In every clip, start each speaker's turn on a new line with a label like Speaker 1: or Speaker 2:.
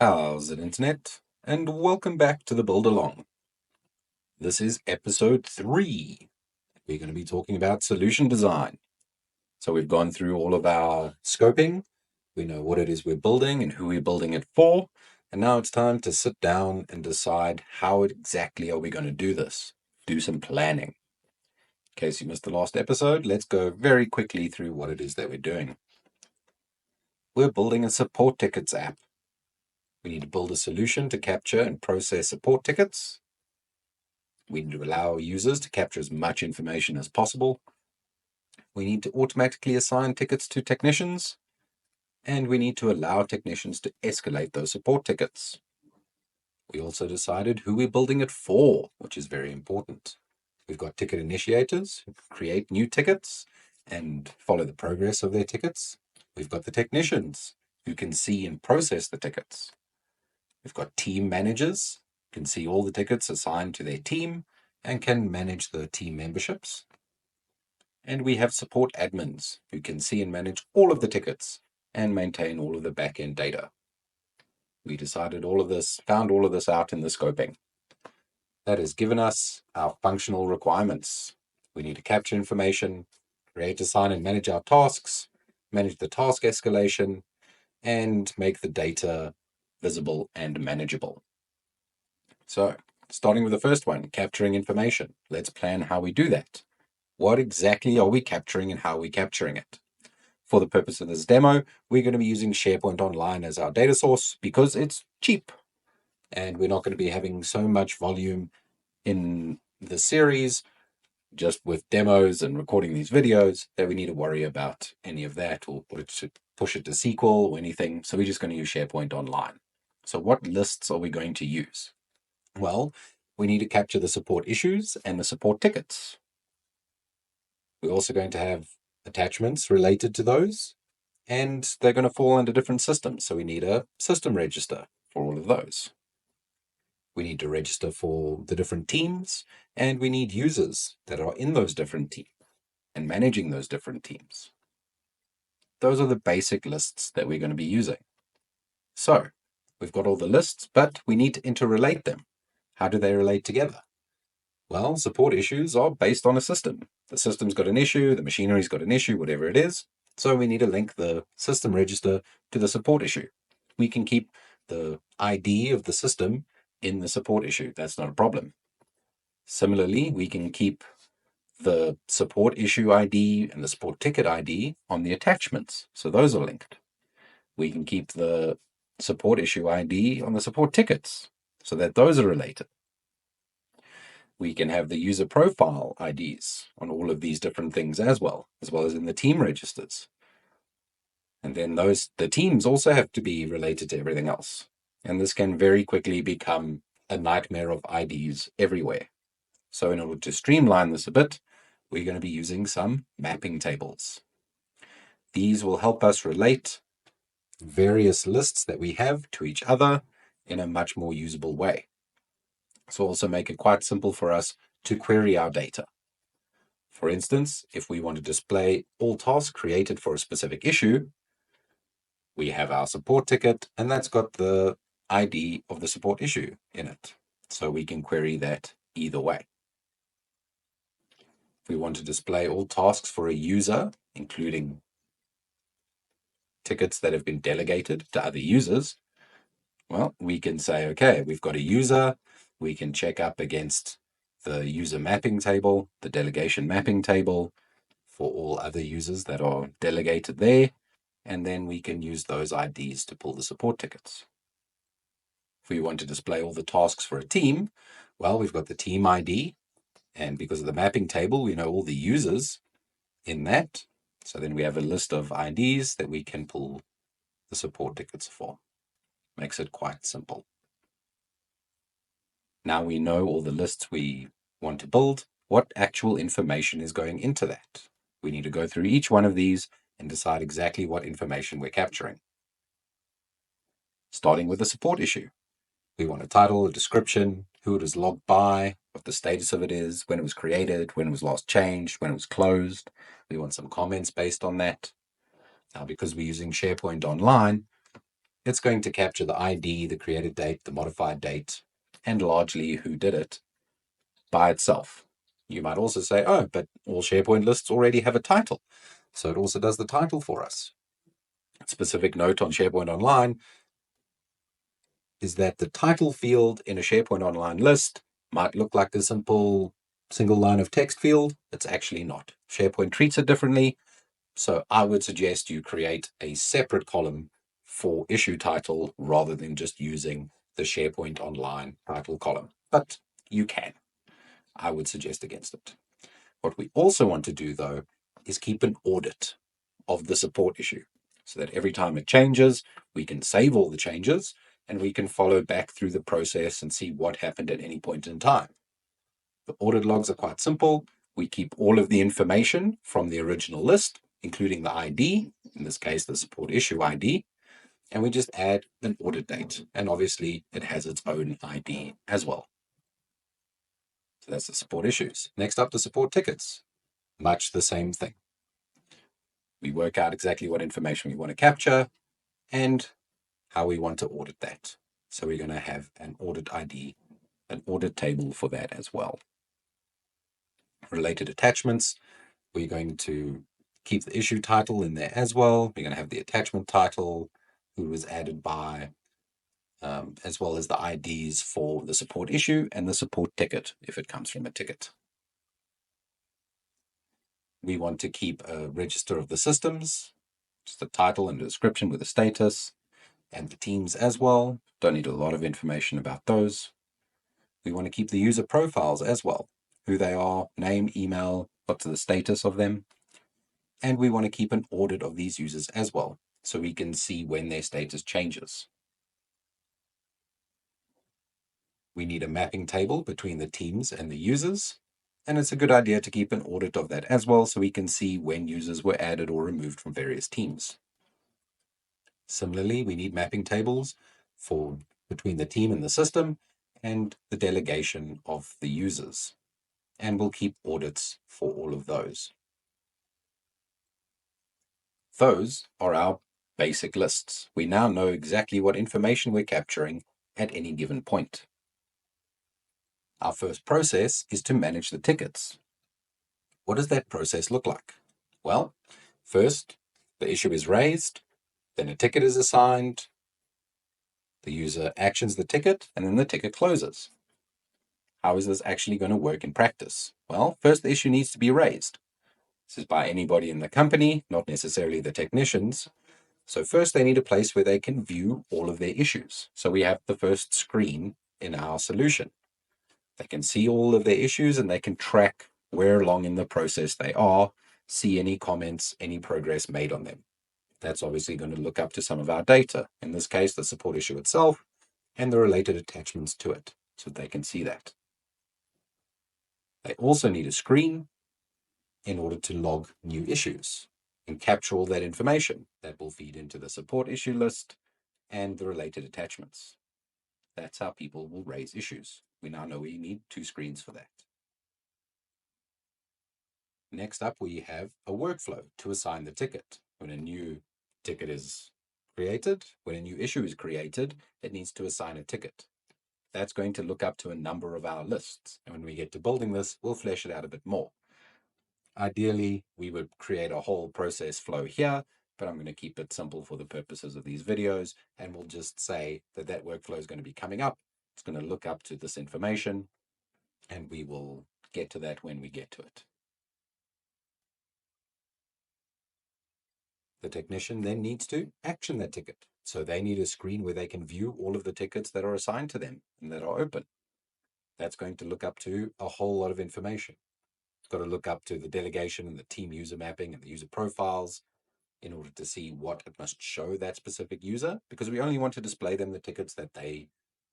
Speaker 1: How's it, Internet? And welcome back to the Build Along. This is episode 3. We're going to be talking about solution design. So we've gone through all of our scoping. We know what it is we're building and who we're building it for. And now it's time to sit down and decide how exactly are we going to do this. Do some planning. In case you missed the last episode, let's go very quickly through what it is that we're doing. We're building a support tickets app. We need to build a solution to capture and process support tickets. We need to allow users to capture as much information as possible. We need to automatically assign tickets to technicians. And we need to allow technicians to escalate those support tickets. We also decided who we're building it for, which is very important. We've got ticket initiators who create new tickets and follow the progress of their tickets. We've got the technicians who can see and process the tickets. We've got team managers who can see all the tickets assigned to their team and can manage the team memberships. And we have support admins who can see and manage all of the tickets and maintain all of the back-end data. We decided found all of this out in the scoping. That has given us our functional requirements. We need to capture information, create, assign, and manage our tasks, manage the task escalation, and make the data visible and manageable. So, starting with the first one, capturing information. Let's plan how we do that. What exactly are we capturing and how are we capturing it? For the purpose of this demo, we're going to be using SharepointOnline as our data source because it's cheap. And we're not going to be having so much volume in the series, just with demos and recording these videos, that we need to worry about any of that or to push it to SQL or anything. So we're just going to use SharepointOnline. So what lists are we going to use? Well, we need to capture the support issues and the support tickets. We're also going to have attachments related to those, and they're going to fall under different systems. So we need a system register for all of those. We need to register for the different teams, and we need users that are in those different teams and managing those different teams. Those are the basic lists that we're going to be using. So we've got all the lists, but we need to interrelate them. How do they relate together? Well, support issues are based on a system. The system's got an issue, the machinery's got an issue, whatever it is. So we need to link the system register to the support issue. We can keep the ID of the system in the support issue. That's not a problem. Similarly, we can keep the support issue ID and the support ticket ID on the attachments. So those are linked. We can keep the support issue ID on the support tickets so that those are related. We can have the user profile IDs on all of these different things as well as in the team registers. And then the teams also have to be related to everything else. And this can very quickly become a nightmare of IDs everywhere. So in order to streamline this a bit, we're going to be using some mapping tables. These will help us relate various lists that we have to each other in a much more usable way. So also make it quite simple for us to query our data. For instance, if we want to display all tasks created for a specific issue, we have our support ticket, and that's got the ID of the support issue in it. So we can query that either way. If we want to display all tasks for a user, including tickets that have been delegated to other users, well, we can say, okay, we've got a user. We can check up against the user mapping table, the delegation mapping table for all other users that are delegated there. And then we can use those IDs to pull the support tickets. If we want to display all the tasks for a team, well, we've got the team ID. And because of the mapping table, we know all the users in that. So then we have a list of IDs that we can pull the support tickets for. Makes it quite simple. Now we know all the lists we want to build. What actual information is going into that? We need to go through each one of these and decide exactly what information we're capturing. Starting with the support issue. We want a title, a description, who it is logged by, what the status of it is, when it was created, when it was last changed, when it was closed. We want some comments based on that. Now, because we're using SharepointOnline, it's going to capture the ID, the created date, the modified date, and largely who did it by itself. You might also say, oh, but all SharePoint lists already have a title. So it also does the title for us. Specific note on SharePoint Online is that the title field in a SharePoint Online list might look like a simple single line of text field. It's actually not. SharePoint treats it differently. So I would suggest you create a separate column for issue title rather than just using the SharePoint Online title column. But you can. I would suggest against it. What we also want to do, though, is keep an audit of the support issue so that every time it changes, we can save all the changes and we can follow back through the process and see what happened at any point in time. The audit logs are quite simple. We keep all of the information from the original list, including the ID, in this case, the support issue ID, and we just add an audit date. And obviously, it has its own ID as well. So that's the support issues. Next up, the support tickets. Much the same thing. We work out exactly what information we want to capture and how we want to audit that. So we're going to have an audit ID, an audit table for that as well. Related attachments, we're going to keep the issue title in there as well. We're going to have the attachment title, who was added by, as well as the IDs for the support issue and the support ticket if it comes from a ticket. We want to keep a register of the systems, just the title and the description with the status, and the teams as well. Don't need a lot of information about those. We want to keep the user profiles as well, who they are, name, email, what's the status of them. And we want to keep an audit of these users as well, so we can see when their status changes. We need a mapping table between the teams and the users, and it's a good idea to keep an audit of that as well, so we can see when users were added or removed from various teams. Similarly, we need mapping tables for between the team and the system and the delegation of the users. And we'll keep audits for all of those. Those are our basic lists. We now know exactly what information we're capturing at any given point. Our first process is to manage the tickets. What does that process look like? Well, first, the issue is raised, then a ticket is assigned, the user actions the ticket, and then the ticket closes. How is this actually going to work in practice? Well, first the issue needs to be raised. This is by anybody in the company, not necessarily the technicians. So first they need a place where they can view all of their issues. So we have the first screen in our solution. They can see all of their issues and they can track where along in the process they are, see any comments, any progress made on them. That's obviously going to look up to some of our data, in this case, the support issue itself and the related attachments to it, so they can see that. They also need a screen in order to log new issues and capture all that information that will feed into the support issue list and the related attachments. That's how people will raise issues. We now know we need 2 screens for that. Next up, we have a workflow to assign the ticket. When a new ticket is created, when a new issue is created, it needs to assign a ticket. That's going to look up to a number of our lists. And when we get to building this, we'll flesh it out a bit more. Ideally, we would create a whole process flow here, but I'm going to keep it simple for the purposes of these videos. And we'll just say that that workflow is going to be coming up. It's going to look up to this information, and we will get to that when we get to it. The technician then needs to action that ticket. So they need a screen where they can view all of the tickets that are assigned to them and that are open. That's going to look up to a whole lot of information. It's got to look up to the delegation and the team user mapping and the user profiles in order to see what it must show that specific user, because we only want to display them the tickets that they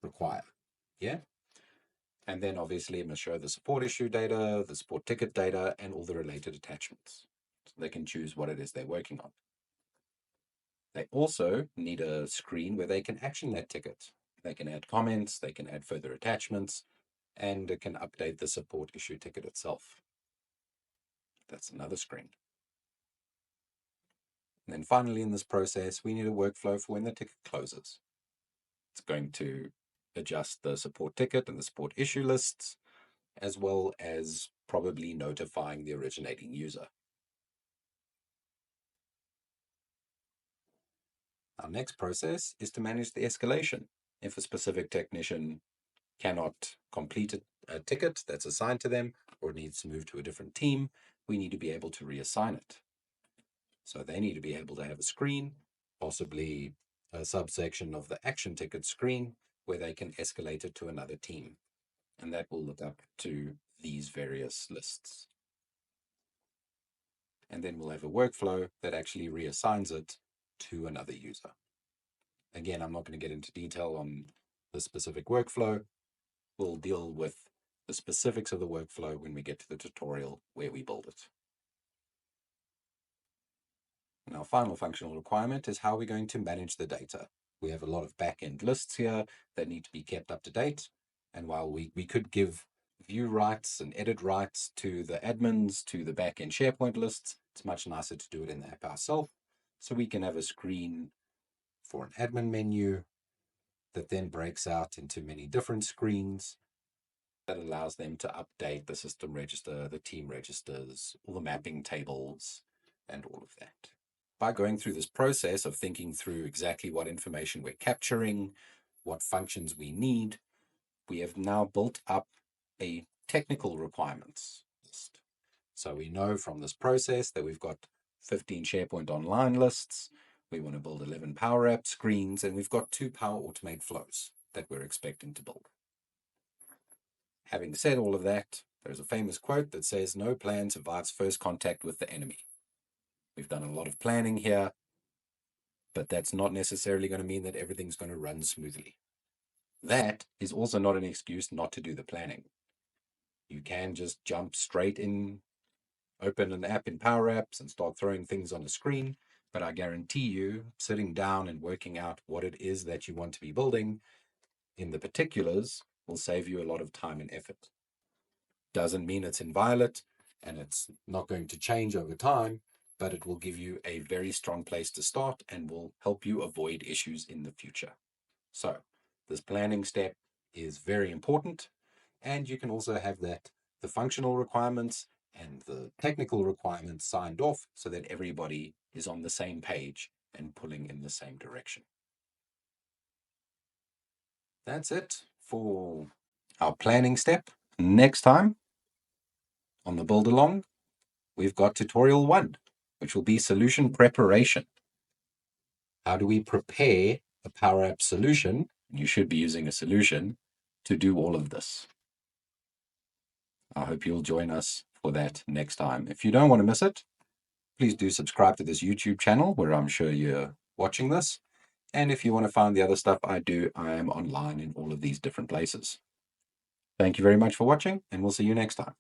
Speaker 1: require. Yeah. And then obviously it must show the support issue data, the support ticket data, and all the related attachments. So they can choose what it is they're working on. They also need a screen where they can action that ticket. They can add comments, they can add further attachments, and it can update the support issue ticket itself. That's another screen. And then finally in this process, we need a workflow for when the ticket closes. It's going to adjust the support ticket and the support issue lists, as well as probably notifying the originating user. Our next process is to manage the escalation. If a specific technician cannot complete a ticket that's assigned to them or needs to move to a different team, we need to be able to reassign it. So they need to be able to have a screen, possibly a subsection of the action ticket screen, where they can escalate it to another team. And that will look up to these various lists. And then we'll have a workflow that actually reassigns it to another user. Again, I'm not going to get into detail on the specific workflow. We'll deal with the specifics of the workflow when we get to the tutorial where we build it. And our final functional requirement is how we're going to manage the data. We have a lot of back-end lists here that need to be kept up to date. And while we could give view rights and edit rights to the admins, to the back-end SharePoint lists, it's much nicer to do it in the app ourselves. So we can have a screen for an admin menu that then breaks out into many different screens that allows them to update the system register, the team registers, all the mapping tables, and all of that. By going through this process of thinking through exactly what information we're capturing, what functions we need, we have now built up a technical requirements list. So we know from this process that we've got 15 SharePoint online lists, we want to build 11 Power App screens, and we've got 2 Power Automate flows that we're expecting to build. Having said all of that, there's a famous quote that says, "No plan survives first contact with the enemy." We've done a lot of planning here, but that's not necessarily going to mean that everything's going to run smoothly. That is also not an excuse not to do the planning. You can just jump straight in, open an app in Power Apps and start throwing things on a screen, but I guarantee you, sitting down and working out what it is that you want to be building in the particulars will save you a lot of time and effort. Doesn't mean it's inviolate and it's not going to change over time, but it will give you a very strong place to start and will help you avoid issues in the future. So this planning step is very important, and you can also have that the functional requirements and the technical requirements signed off so that everybody is on the same page and pulling in the same direction. That's it for our planning step. Next time on the build along, we've got tutorial 1, which will be solution preparation. How do we prepare a Power App solution? You should be using a solution to do all of this. I hope you'll join us for that next time. If you don't want to miss it, please do subscribe to this YouTube channel where I'm sure you're watching this. And if you want to find the other stuff I do, I am online in all of these different places. Thank you very much for watching, and we'll see you next time.